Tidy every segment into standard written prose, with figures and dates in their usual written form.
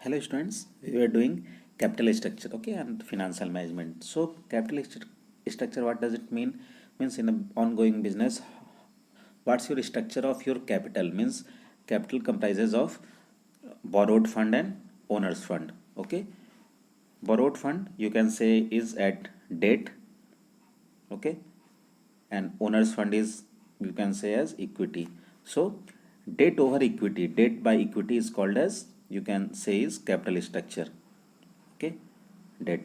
Hello students, we are doing capital structure, okay, and financial management. So structure, what does it mean? Means in an ongoing business, what's your structure of your capital? Means capital comprises of borrowed fund and owner's fund. Okay, borrowed fund you can say is at debt, okay, and owner's fund is you can say as equity. So debt over equity, debt by equity is called as you can say is capital structure, okay, debt.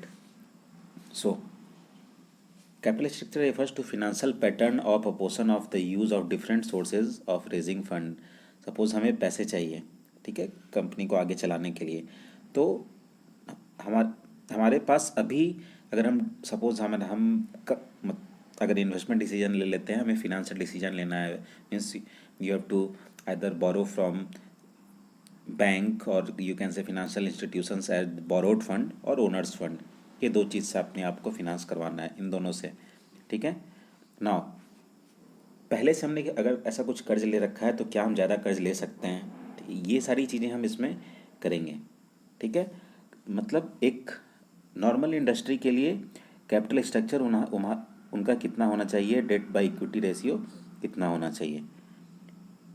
So capital structure refers to financial pattern or proportion of the use of different sources of raising fund. Suppose हमें पैसे चाहिए, ठीक है, company को आगे चलाने के लिए, तो हमारे पास अभी अगर हम सपोज अगर इन्वेस्टमेंट डिसीजन ले लेते हैं, हमें फिनेंशियल डिसीजन लेना है, means you have to either borrow from bank और you can say financial institutions as borrowed fund और ओनर्स फंड। ये दो चीज़ से अपने आप को फिनांस करवाना है, इन दोनों से, ठीक है। नाउ पहले से हमने अगर ऐसा कुछ कर्ज ले रखा है तो क्या हम ज़्यादा कर्ज ले सकते हैं, तो ये सारी चीज़ें हम इसमें करेंगे, ठीक है। मतलब एक नॉर्मल इंडस्ट्री के लिए कैपिटल स्ट्रक्चर उनका कितना होना चाहिए, डेट बाय इक्विटी रेशियो कितना होना चाहिए,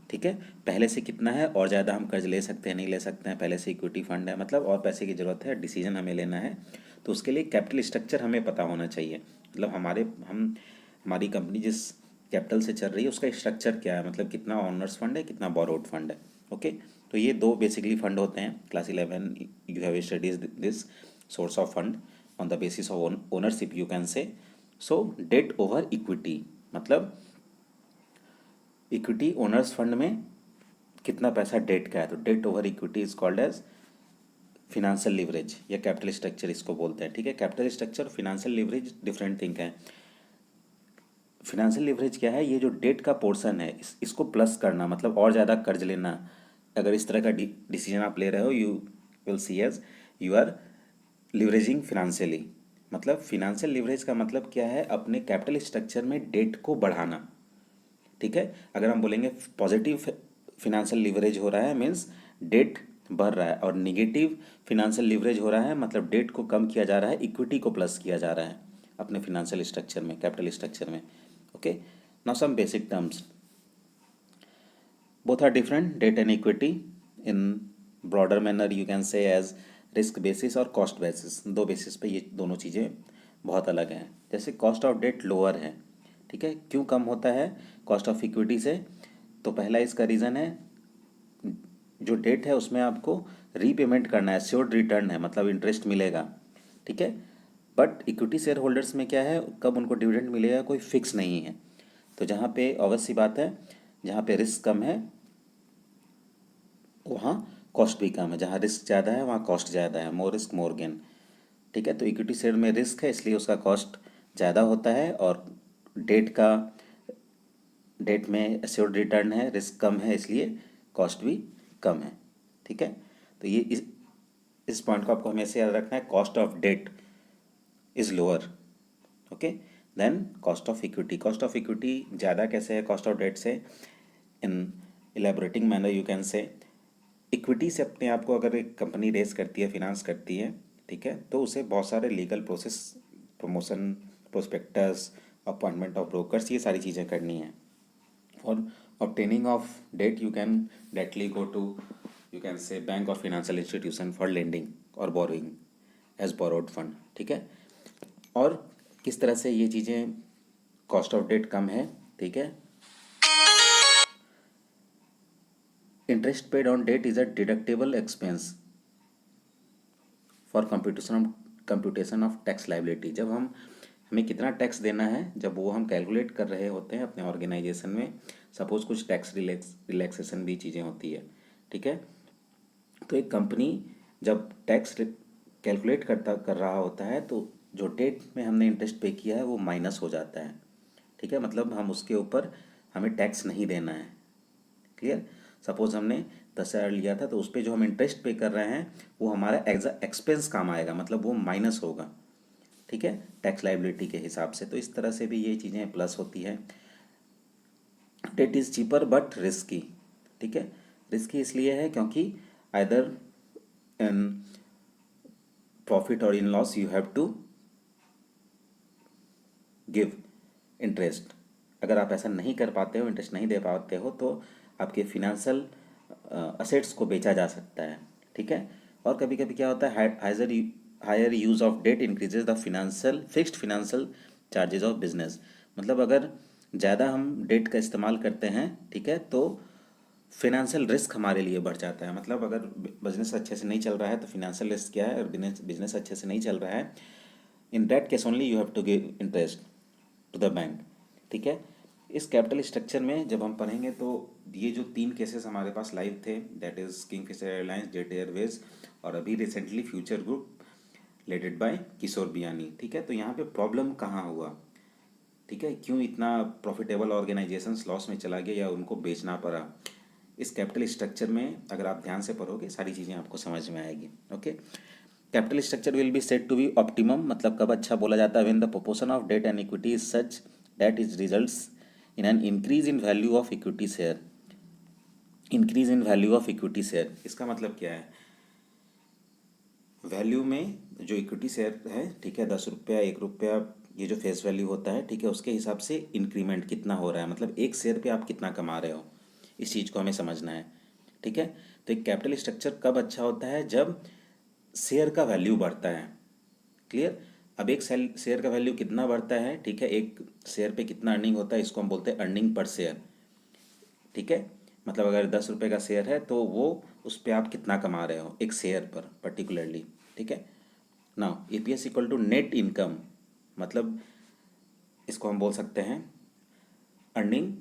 ठीक है। पहले से कितना है और ज़्यादा हम कर्ज ले सकते हैं नहीं ले सकते हैं, पहले से इक्विटी फंड है मतलब और पैसे की ज़रूरत है, डिसीजन हमें लेना है, तो उसके लिए कैपिटल स्ट्रक्चर हमें पता होना चाहिए। मतलब हमारी कंपनी जिस कैपिटल से चल रही है उसका स्ट्रक्चर क्या है, मतलब कितना ओनर्स फंड है, कितना बोरोड फंड है, ओके। तो ये दो बेसिकली फंड होते हैं। Class 11 you have studies this source of fund on the basis of ownership you can say. So debt over equity मतलब इक्विटी ओनर्स फंड में कितना पैसा डेट का है, तो debt over equity is called as financial leverage या capital structure इसको बोलते हैं, ठीक है। Capital structure financial leverage different thing है। फिनेंशियल लिवरेज क्या है, ये जो डेट का पोर्शन है इसको प्लस करना, मतलब और ज़्यादा कर्ज लेना। अगर इस तरह का डिसीजन आप ले रहे हो, you will see as you are leveraging financially. मतलब फिनेंशियल लिवरेज का मतलब क्या है, अपने कैपिटल स्ट्रक्चर में डेट को बढ़ाना, ठीक है। अगर हम बोलेंगे पॉजिटिव फिनेंशियल लिवरेज हो रहा है मीन्स डेट बढ़ रहा है, और निगेटिव फिनेंशियल लिवरेज हो रहा है मतलब डेट को कम किया जा रहा है, इक्विटी को प्लस किया जा रहा है अपने फिनेंशियल स्ट्रक्चर में, कैपिटल स्ट्रक्चर में, okay. Now some basic terms, both are different, debt and equity in broader manner you can say as risk basis और कॉस्ट बेसिस, दो बेसिस पे ये दोनों चीज़ें बहुत अलग हैं। जैसे कॉस्ट ऑफ डेट लोअर है, ठीक है, क्यों कम होता है कॉस्ट ऑफ इक्विटी से, तो पहला इसका रीज़न है जो डेट है उसमें आपको रीपेमेंट करना है, श्योर्ड रिटर्न है, मतलब इंटरेस्ट मिलेगा, ठीक है। बट इक्विटी शेयर होल्डर्स में क्या है, कब उनको डिविडेंड मिलेगा कोई फिक्स नहीं है। तो जहाँ पे ऑब्वियस सी बात है, जहाँ पे रिस्क कम है वहाँ कॉस्ट भी कम है, जहाँ रिस्क ज़्यादा है वहाँ कॉस्ट ज़्यादा है, मोर रिस्क मोर गेन, ठीक है। तो इक्विटी शेयर में रिस्क है इसलिए उसका कॉस्ट ज़्यादा होता है, और डेट में एश्योर्ड रिटर्न है, रिस्क कम है इसलिए कॉस्ट भी कम है, ठीक है। तो ये इस पॉइंट को आपको हमेशा याद रखना है, cost of debt is lower, okay, then cost of equity. Cost of equity ज़्यादा कैसे है कॉस्ट ऑफ डेट से, in elaborating manner you can say, equity से अपने आप को अगर एक कंपनी रेस करती है, फिनांस करती है, ठीक है, तो उसे बहुत सारे legal process, promotion, prospectus, appointment of brokers, ये सारी चीज़ें करनी है। For obtaining of debt you can directly go to you can say bank और फिनेंशियल इंस्टीट्यूशन फॉर लेंडिंग और बोरोइंग एज बोरोड फंड, ठीक है। और किस तरह से ये चीज़ें कॉस्ट ऑफ डेट कम है, ठीक है। Interest paid on debt is a deductible expense for computation of tax liability. जब हमें कितना टैक्स देना है, जब वो हम कैलकुलेट कर रहे होते हैं अपने ऑर्गेनाइजेशन में, सपोज कुछ टैक्स रिलैक्सेशन भी चीज़ें होती है, ठीक है। तो एक कंपनी जब टैक्स कैलकुलेट कर रहा होता है तो जो डेट में हमने इंटरेस्ट पे किया है वो माइनस हो जाता है, ठीक है। मतलब हम उसके ऊपर हमें टैक्स नहीं देना है, क्लियर। सपोज हमने 10,000 लिया था तो उस पर जो हम इंटरेस्ट पे कर रहे हैं वो हमारा एज अ एक्सपेंस काम आएगा, मतलब वो माइनस होगा, ठीक है, टैक्स लाइबिलिटी के हिसाब से। तो इस तरह से भी ये चीज़ें प्लस होती है। That is cheaper but risky, ठीक है। रिस्की इसलिए है क्योंकि आइदर इन प्रॉफिट और in loss you have to give interest. अगर आप ऐसा नहीं कर पाते हो, इंटरेस्ट नहीं दे पाते हो, तो आपके फिनेंशियल असेट्स को बेचा जा सकता है। ठीक है। और कभी कभी क्या होता है, higher use of debt increases the financial fixed financial charges of business. मतलब अगर ज़्यादा हम डेट का इस्तेमाल करते हैं, ठीक है, तो फिनेंशियल रिस्क हमारे लिए बढ़ जाता है। मतलब अगर बिजनेस अच्छे से नहीं चल रहा है तो फिनेंशियल रिस्क क्या है, और बिजनेस अच्छे से नहीं चल रहा है, in that case only you have to give interest to the bank. ठीक है। इस कैपिटल स्ट्रक्चर में जब हम पढ़ेंगे तो ये जो 3 केसेस हमारे पास लाइव थे, that is Kingfisher Airlines, Jet Airways, और अभी recently Future Group leaded by Kishore Biyani. ठीक है। तो यहाँ पे प्रॉब्लम कहाँ हुआ, ठीक है, क्यों इतना प्रॉफिटेबल ऑर्गेनाइजेशंस लॉस में चला गया या उनको बेचना पड़ा, इस कैपिटल स्ट्रक्चर में अगर आप ध्यान से पढ़ोगे सारी चीज़ें आपको समझ में आएगी। Okay. Capital structure will be said to be optimum, मतलब कब अच्छा बोला जाता है, when the proportion of debt and equity is such that is results in an increase in value of equity share. Increase in value of equity share, इसका मतलब क्या है, वैल्यू में जो इक्विटी शेयर है, ठीक है, 10 रुपया 1 रुपया, ये जो फेस वैल्यू होता है, ठीक है, उसके हिसाब से इंक्रीमेंट कितना हो रहा है, मतलब एक शेयर पे आप कितना कमा रहे हो, इस चीज़ को हमें समझना है। ठीक है। तो एक कैपिटल स्ट्रक्चर कब अच्छा होता है, जब शेयर का वैल्यू बढ़ता है। क्लियर। अब एक शेयर का वैल्यू कितना बढ़ता है, ठीक है, एक शेयर पे कितना अर्निंग होता है, इसको हम बोलते हैं अर्निंग पर शेयर। ठीक है। मतलब अगर 10 रुपये का शेयर है तो वो उस पर आप कितना कमा रहे हो एक शेयर पर पर्टिकुलरली। ठीक है। Now EPS equal to net income, मतलब इसको हम बोल सकते हैं earning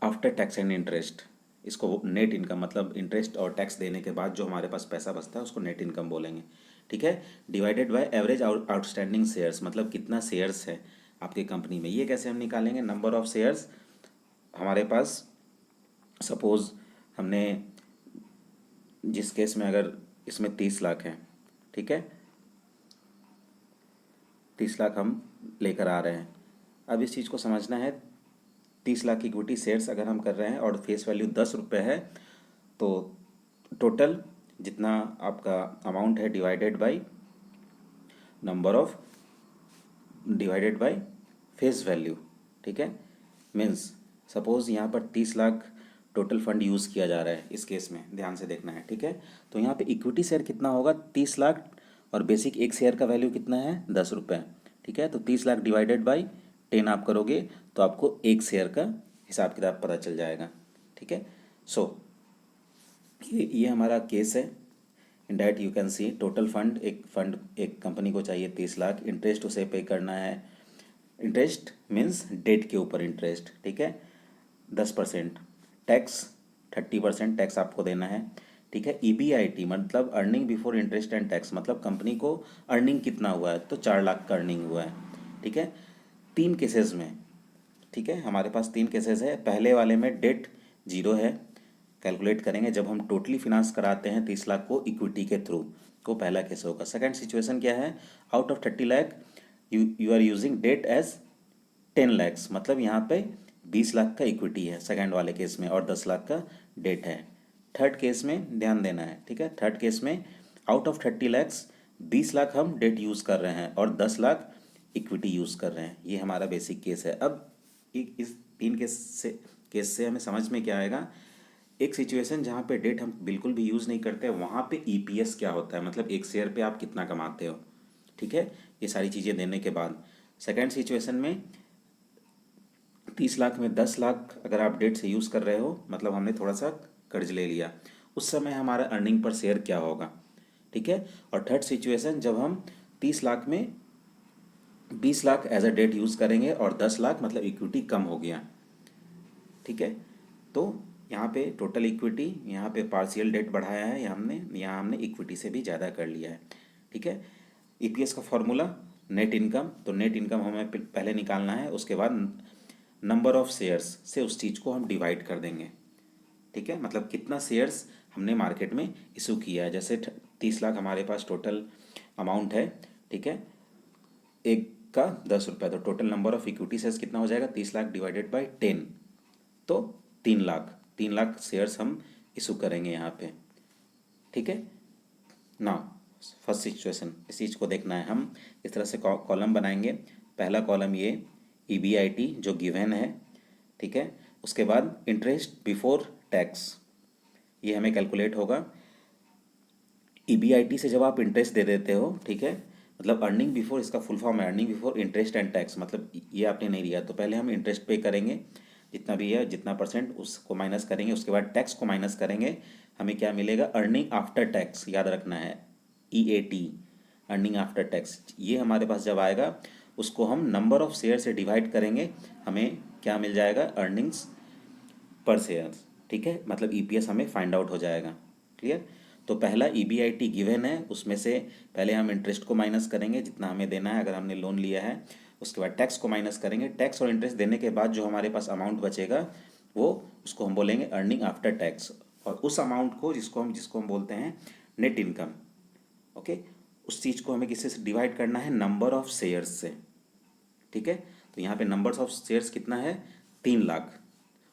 after tax and interest. इसको नेट इनकम, मतलब इंटरेस्ट और टैक्स देने के बाद जो हमारे पास पैसा बचता है उसको नेट इनकम बोलेंगे। ठीक है। Divided by average outstanding shares, मतलब कितना शेयर्स है आपकी कंपनी में। ये कैसे हम निकालेंगे, नंबर ऑफ शेयर्स हमारे पास, सपोज हमने जिस केस में अगर इसमें 30 लाख है, ठीक है, 30 लाख हम लेकर आ रहे हैं। अब इस चीज़ को समझना है, 30 लाख इक्विटी शेयर्स अगर हम कर रहे हैं और फेस वैल्यू 10 रुपये है, तो टोटल जितना आपका अमाउंट है divided by number of divided by face value. ठीक है। मीन्स सपोज यहाँ पर 30 लाख टोटल फंड यूज़ किया जा रहा है, इस केस में ध्यान से देखना है। ठीक है। तो यहाँ पे इक्विटी शेयर कितना होगा, 30 लाख, और बेसिक एक शेयर का वैल्यू कितना है, 10 रुपये। ठीक है। तो 30 लाख डिवाइडेड बाई 10 आप करोगे तो आपको एक शेयर का हिसाब किताब पता चल जाएगा। ठीक है। सो ये हमारा केस है। In that you can see total fund एक कंपनी को चाहिए 30 लाख, इंटरेस्ट उसे पे करना है, इंटरेस्ट मीन्स डेट के ऊपर इंटरेस्ट। ठीक है। 10%, टैक्स 30% टैक्स आपको देना है। ठीक है। ईबीआईटी मतलब earning before interest and tax, मतलब कंपनी को अर्निंग कितना हुआ है, तो 4 लाख का अर्निंग हुआ है। ठीक है। 3 केसेस में, ठीक है, हमारे पास 3 केसेस है। पहले वाले में डेट 0 है, कैलकुलेट करेंगे जब हम टोटली फिनांस कराते हैं 30 लाख को इक्विटी के थ्रू, को पहला केस होगा। सेकंड सिचुएशन क्या है, out of 30 lakh you are using debt as 10 lakhs, मतलब यहाँ पे 20 लाख का इक्विटी है सेकंड वाले केस में, और 10 लाख का डेट है। थर्ड केस में ध्यान देना है। ठीक है। थर्ड केस में आउट ऑफ 30 लैक्स 20 लाख हम डेट यूज़ कर रहे हैं और 10 लाख इक्विटी यूज़ कर रहे हैं। ये हमारा बेसिक केस है। अब इस 3 केस से हमें समझ में क्या आएगा, एक सिचुएशन जहाँ पे डेट हम बिल्कुल भी यूज़ नहीं करते, वहाँ पे ईपीएस क्या होता है, मतलब एक शेयर पे आप कितना कमाते हो। ठीक है। ये सारी चीज़ें देने के बाद सेकेंड सिचुएशन में 30 लाख में 10 लाख अगर आप डेट से यूज़ कर रहे हो, मतलब हमने थोड़ा सा कर्ज ले लिया, उस समय हमारा अर्निंग पर शेयर क्या होगा। ठीक है। और थर्ड सिचुएशन जब हम 30 लाख में 20 lakh as a debt use करेंगे और 10 लाख मतलब इक्विटी कम हो गया। ठीक है। तो यहाँ पे टोटल इक्विटी, यहाँ पे पार्शियल डेट बढ़ाया है, यहाँ हमने इक्विटी से भी ज़्यादा कर लिया है। ठीक है। ईपीएस का फॉर्मूला नेट इनकम, तो नेट इनकम हमें पहले निकालना है, उसके बाद नंबर ऑफ शेयर्स से उस चीज़ को हम डिवाइड कर देंगे। ठीक है। मतलब कितना शेयर्स हमने मार्केट में इशू किया है, जैसे 30 लाख हमारे पास टोटल अमाउंट है। ठीक है। एक का 10 रुपये, तो total number of equity shares कितना हो जाएगा, 30 लाख डिवाइडेड बाई 10, तो 3 लाख शेयर्स हम इशू करेंगे यहाँ पे। ठीक है। ना फर्स्ट सिचुएशन, इस चीज़ को देखना है। हम इस तरह से कॉलम बनाएंगे। पहला कॉलम ये EBIT जो गिवन है, ठीक है। उसके बाद इंटरेस्ट बिफोर टैक्स, ये हमें कैलकुलेट होगा। EBIT से जब आप इंटरेस्ट दे देते हो, ठीक है, मतलब अर्निंग बिफोर, इसका फुल फॉर्म है earning before interest and tax, मतलब ये आपने नहीं दिया तो पहले हम इंटरेस्ट पे करेंगे, जितना भी है जितना परसेंट उसको माइनस करेंगे, उसके बाद टैक्स को माइनस करेंगे, हमें क्या मिलेगा, अर्निंग आफ्टर टैक्स, याद रखना है EAT, अर्निंग आफ्टर टैक्स। ये हमारे पास जब आएगा उसको हम नंबर ऑफ शेयर से डिवाइड करेंगे, हमें क्या मिल जाएगा, अर्निंग्स पर शेयर, ठीक है, मतलब EPS हमें फाइंड आउट हो जाएगा। क्लियर। तो पहला EBIT गिवन है, उसमें से पहले हम इंटरेस्ट को माइनस करेंगे जितना हमें देना है अगर हमने लोन लिया है, उसके बाद टैक्स को माइनस करेंगे, टैक्स और इंटरेस्ट देने के बाद जो हमारे पास अमाउंट बचेगा वो उसको हम बोलेंगे अर्निंग आफ्टर टैक्स, और उस अमाउंट को जिसको हम बोलते हैं नेट इनकम। ओके, उस चीज़ को हमें किससे से डिवाइड करना है, नंबर ऑफ शेयर्स से, ठीक है। तो यहाँ पे नंबर्स ऑफ शेयर्स कितना है, 3 लाख,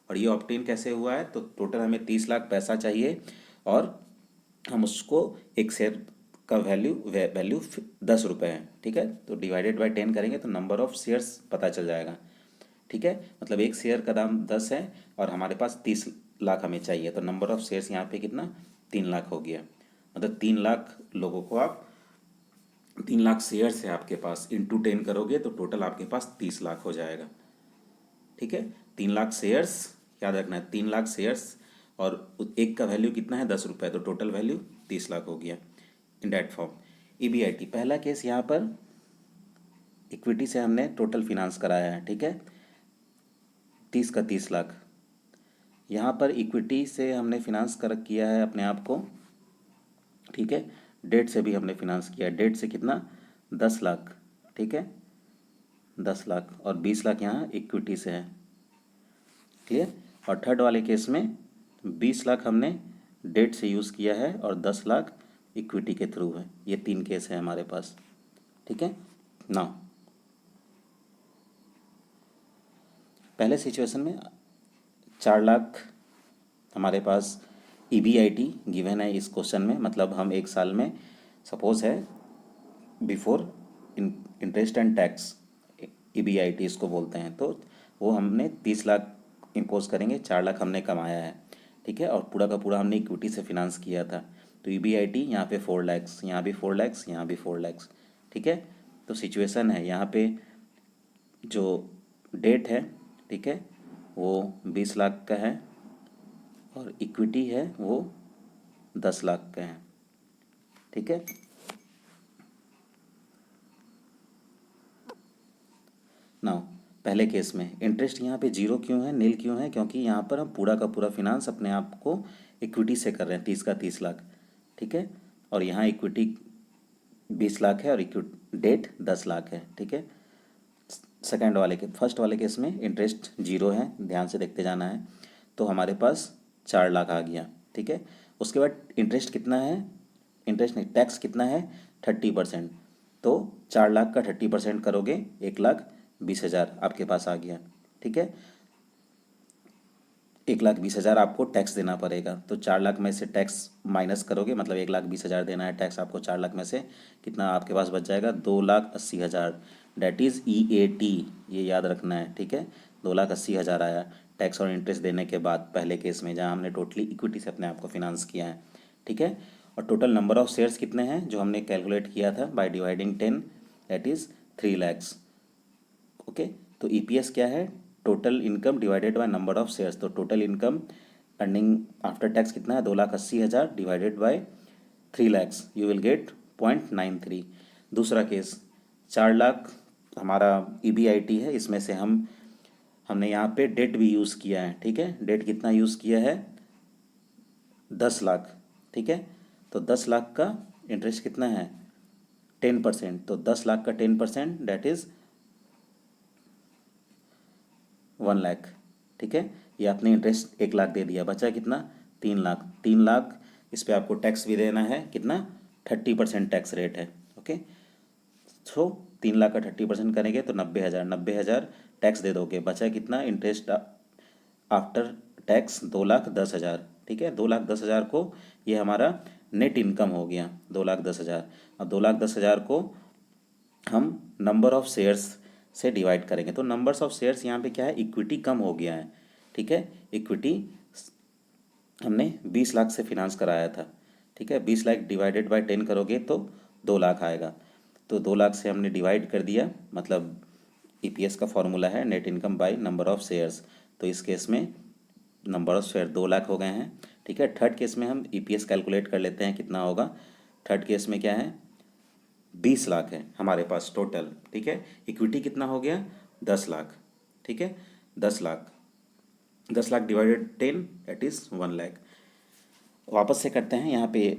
और ये ऑब्टेन कैसे हुआ है, तो टोटल हमें 30 लाख पैसा चाहिए, और हम उसको एक शेयर का वैल्यू 10 रुपये है, ठीक है। तो डिवाइडेड बाय 10 करेंगे तो नंबर ऑफ शेयर्स पता चल जाएगा, ठीक है। मतलब एक शेयर का दाम 10 है और हमारे पास 30 लाख हमें चाहिए, तो नंबर ऑफ शेयर्स यहाँ पे कितना, 3 लाख हो गया। मतलब 3 लाख लोगों को आप, 3 लाख शेयर्स है आपके पास, इंटू 10 करोगे तो टोटल आपके पास 30 लाख हो जाएगा, ठीक है। 3 लाख शेयर्स, याद रखना है 3 लाख शेयर्स, और एक का वैल्यू कितना है, 10 रुपये, तो टोटल वैल्यू 30 लाख हो गया इन डैट फॉर्म। EBIT पहला केस, यहाँ पर इक्विटी से हमने टोटल फिनांस कराया है, ठीक है, 30 का 30 लाख। यहाँ पर इक्विटी से हमने फिनांस कर किया है अपने आप को, ठीक है। डेट से भी हमने फिनांस किया है, डेट से कितना, 10 लाख, ठीक है, 10 लाख, और 20 लाख यहाँ इक्विटी से है। क्लियर। और थर्ड वाले केस में 20 लाख हमने डेट से यूज़ किया है और 10 लाख इक्विटी के थ्रू है। ये 3 केस है हमारे पास, ठीक है ना। पहले सिचुएशन में 4 लाख हमारे पास EBIT गिवन है इस क्वेश्चन में, मतलब हम एक साल में सपोज है before interest and tax, EBIT इसको बोलते हैं, तो वो हमने 30 लाख इम्पोज करेंगे, 4 लाख हमने कमाया है, ठीक है, और पूरा का पूरा हमने इक्विटी से फिनांस किया था। तो EBIT यहाँ पे 4 लाख, यहाँ भी 4 लाख, यहाँ भी 4 लाख, ठीक है। तो सिचुएशन है यहाँ पे जो डेट है, ठीक है, वो 20 लाख का है, और इक्विटी है वो 10 लाख का है, ठीक है। नाउ पहले केस में इंटरेस्ट यहाँ पे 0 क्यों है, नील क्यों है, क्योंकि यहाँ पर हम पूरा का पूरा फिनांस अपने आप को इक्विटी से कर रहे हैं, 30 का 30 लाख, ठीक है। और यहाँ इक्विटी 20 लाख है और इक्विटी डेट 10 लाख है, ठीक है। सेकंड वाले के फर्स्ट वाले केस में इंटरेस्ट 0 है, ध्यान से देखते जाना है, तो हमारे पास 4 लाख आ गया, ठीक है। उसके बाद इंटरेस्ट कितना है, इंटरेस्ट नहीं, टैक्स कितना है, 30%, तो 4 लाख का 30% करोगे 1,20,000 आपके पास आ गया, ठीक है। 1,20,000 आपको टैक्स देना पड़ेगा, तो 4 लाख में से टैक्स माइनस करोगे, मतलब 1,20,000 देना है टैक्स आपको, 4 लाख में से कितना आपके पास बच जाएगा, 2,80,000, डैट इज़ EAT, ये याद रखना है, ठीक है। 2,80,000 आया टैक्स और इंटरेस्ट देने के बाद, पहले केस में जहाँ हमने टोटली इक्विटी से अपने आप को फिनांस किया है, ठीक है। और टोटल नंबर ऑफ शेयर्स कितने हैं जो हमने कैलकुलेट किया था by dividing 10, that is 3 lakhs। Okay, तो EPS क्या है, total income divided by number of shares, तो total income earning after tax कितना है, 2,80,000 divided by 3 lakhs, you will get 0.93। दूसरा केस 4 लाख हमारा EBIT है, इसमें से हमने यहाँ पे डेट भी यूज़ किया है, ठीक है। डेट कितना यूज़ किया है, 10 लाख, ठीक है। तो 10 लाख का इंटरेस्ट कितना है, 10%, तो 10 लाख का 10% डैट इज़ 1 लाख, ठीक है। ये आपने इंटरेस्ट 1 लाख दे दिया, बचा कितना, 3 लाख, 3 लाख, इस पर आपको टैक्स भी देना है, कितना, 30% टैक्स रेट है, ओके। सो 3 लाख का 30% करेंगे तो 90,000, 90,000 टैक्स दे दोगे, बचा कितना, इंटरेस्ट आफ्टर टैक्स 2,10,000, ठीक है। 2,10,000 को ये हमारा नेट इनकम हो गया 2,10,000। अब 2,10,000 को हम नंबर ऑफ शेयर्स से डिवाइड करेंगे, तो नंबर्स ऑफ शेयर्स यहाँ पे क्या है, इक्विटी कम हो गया है, ठीक है। इक्विटी हमने 20 लाख से फिनांस कराया था, ठीक है। 20 लाख डिवाइडेड बाय 10 करोगे तो 2 लाख आएगा, तो 2 लाख से हमने डिवाइड कर दिया, मतलब ईपीएस का फॉर्मूला है net income by number of shares, तो इस केस में नंबर ऑफ शेयर 2 लाख हो गए हैं, ठीक है। थर्ड केस में हम ईपीएस कैलकुलेट कर लेते हैं कितना होगा। थर्ड केस में क्या है, 20 लाख है हमारे पास टोटल, ठीक है। इक्विटी कितना हो गया, 10 लाख, ठीक है। 10 lakh divided 10 that is 1 lakh. वापस से करते हैं, यहाँ पे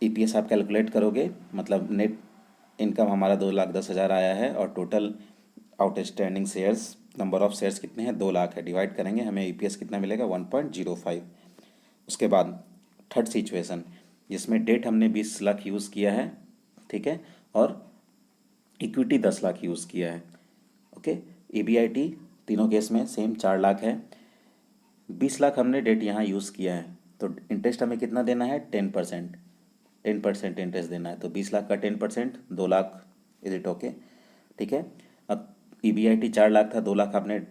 ईपीएस आप कैलकुलेट करोगे, मतलब नेट इनकम हमारा 2,10,000 आया है और total outstanding shares number of shares कितने हैं, 2 लाख है। डिवाइड करेंगे हमें ईपीएस कितना मिलेगा, 1.05। उसके बाद थर्ड सिचुएशन जिसमें डेट हमने 20 लाख यूज़ किया है, ठीक है, और इक्विटी 10 लाख यूज़ किया है, ओके। ईबीआईटी तीनों केस में सेम 4 लाख है। 20 लाख हमने डेट यहाँ यूज़ किया है, तो इंटरेस्ट हमें कितना देना है, 10%। 10% इंटरेस्ट देना है, तो 20 लाख का 10% 2 लाख, इज इट ओके, ठीक है। अब ईबीआईटी 4 लाख था, 2 लाख आपने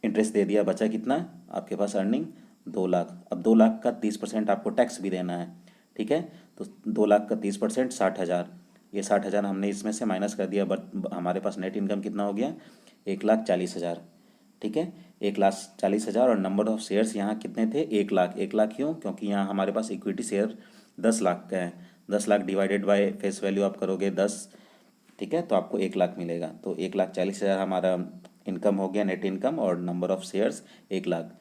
इंटरेस्ट दे दिया, बचा कितना आपके पास अर्निंग, 2 लाख। अब 2 लाख का 30% आपको टैक्स भी देना है, ठीक है। तो 2 लाख का 30% 60,000, ये 60,000 हमने इसमें से माइनस कर दिया, बट हमारे पास नेट इनकम कितना हो गया, 1,40,000, ठीक है। 1,40,000 और नंबर ऑफ शेयर्स यहाँ कितने थे, 1 लाख। 1 लाख क्यों, क्योंकि यहाँ हमारे पास इक्विटी शेयर 10 लाख का है। 10 lakh divided by face value आप करोगे 10, ठीक है, तो आपको 1 लाख मिलेगा। तो 1,40,000 हमारा इनकम हो गया, नेट इनकम, और number of shares 1 lakh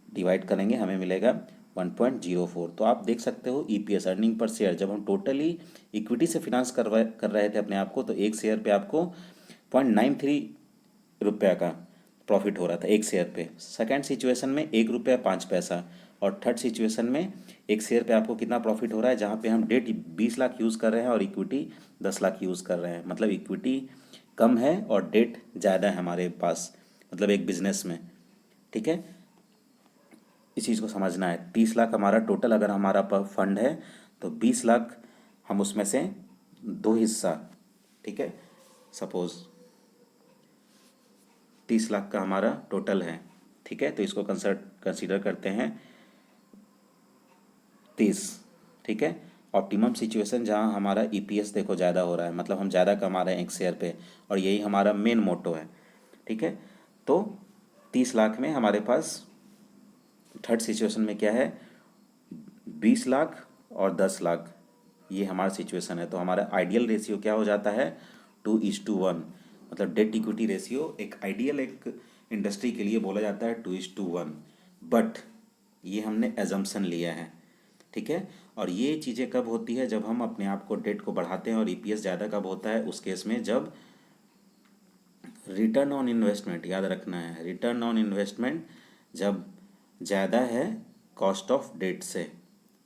divide करेंगे हमें मिलेगा 1.04। तो आप देख सकते हो ईपीएस अर्निंग पर शेयर, जब हम टोटली इक्विटी से फिनांस कर रहे थे अपने आप को, तो एक शेयर पे आपको 0.93 रुपया का प्रॉफिट हो रहा था एक शेयर पे। सेकंड सिचुएशन में 1 रुपया 5 पैसा, और थर्ड सिचुएशन में एक शेयर पे आपको कितना प्रॉफिट हो रहा है, जहाँ पे हम डेट 20 लाख यूज़ कर रहे हैं और इक्विटी 10 लाख यूज़ कर रहे हैं, मतलब इक्विटी कम है और डेट ज़्यादा है हमारे पास, मतलब एक बिजनेस में, ठीक है। इस चीज़ को समझना है। 30 लाख हमारा टोटल अगर हमारा फंड है, तो 20 लाख हम उसमें से 2 हिस्सा, ठीक है, सपोज 30 लाख का हमारा टोटल है, ठीक है, तो इसको कंसीडर करते हैं 30, ठीक है। ऑप्टिमम सिचुएशन जहां हमारा ईपीएस देखो ज़्यादा हो रहा है, मतलब हम ज़्यादा कमा रहे हैं एक शेयर पे, और यही हमारा मेन मोटो है, ठीक है। तो 30 लाख में हमारे पास थर्ड सिचुएशन में क्या है, 20 लाख और 10 लाख, ये हमारा सिचुएशन है। तो हमारा आइडियल रेशियो क्या हो जाता है, 2:1, मतलब डेट इक्विटी रेशियो एक आइडियल एक इंडस्ट्री के लिए बोला जाता है 2:1, बट ये हमने एजम्पशन लिया है, ठीक है। और ये चीज़ें कब होती है, जब हम अपने आप को डेट को बढ़ाते हैं, और ईपीएस ज़्यादा कब होता है, उस केस में जब रिटर्न ऑन इन्वेस्टमेंट, याद रखना है, रिटर्न ऑन इन्वेस्टमेंट जब ज़्यादा है कॉस्ट ऑफ डेट से,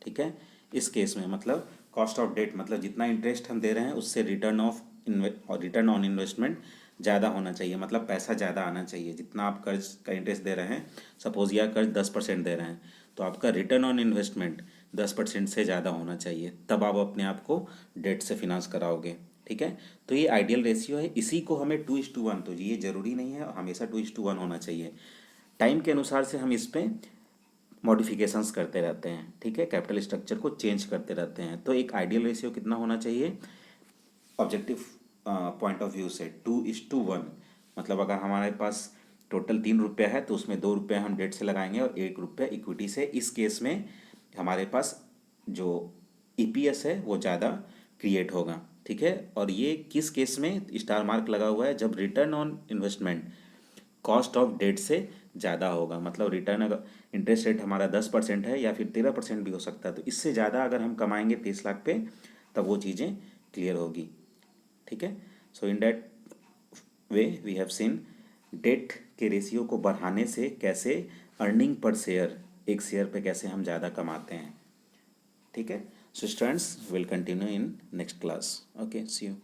ठीक है। इस केस में मतलब कॉस्ट ऑफ डेट मतलब जितना इंटरेस्ट हम दे रहे हैं उससे रिटर्न ऑन इन्वेस्टमेंट ज़्यादा होना चाहिए, मतलब पैसा ज़्यादा आना चाहिए। जितना आप कर्ज का इंटरेस्ट दे रहे हैं, सपोज या कर्ज 10% दे रहे हैं, तो आपका रिटर्न ऑन इन्वेस्टमेंट 10% से ज़्यादा होना चाहिए, तब आप अपने आप को डेट से फिनांस कराओगे, ठीक है। तो ये आइडियल रेशियो है, इसी को हमें 2:1, तो ये ज़रूरी नहीं है हमेशा 2:1 होना चाहिए। टाइम के अनुसार से हम इस पर मॉडिफिकेशंस करते रहते हैं, ठीक है, कैपिटल स्ट्रक्चर को चेंज करते रहते हैं। तो एक आइडियल रेशियो कितना होना चाहिए ऑब्जेक्टिव पॉइंट ऑफ व्यू से, 2:1, मतलब अगर हमारे पास टोटल 3 रुपया है तो उसमें 2 रुपये हम डेट से लगाएंगे और 1 रुपया इक्विटी से। इस केस में हमारे पास जो ईपीएस है वो ज़्यादा क्रिएट होगा, ठीक है। और ये किस केस में स्टार मार्क लगा हुआ है, जब return on investment cost of debt से ज़्यादा होगा, मतलब रिटर्न अगर इंटरेस्ट रेट हमारा 10% है या फिर 13% भी हो सकता है, तो इससे ज़्यादा अगर हम कमाएंगे 30 लाख पे, तब वो चीज़ें क्लियर होगी, ठीक है। So in that way we have seen debt के रेशियो को बढ़ाने से कैसे अर्निंग पर शेयर, एक शेयर पे कैसे हम ज़्यादा कमाते हैं, ठीक है। So students will continue in next class, okay, see you.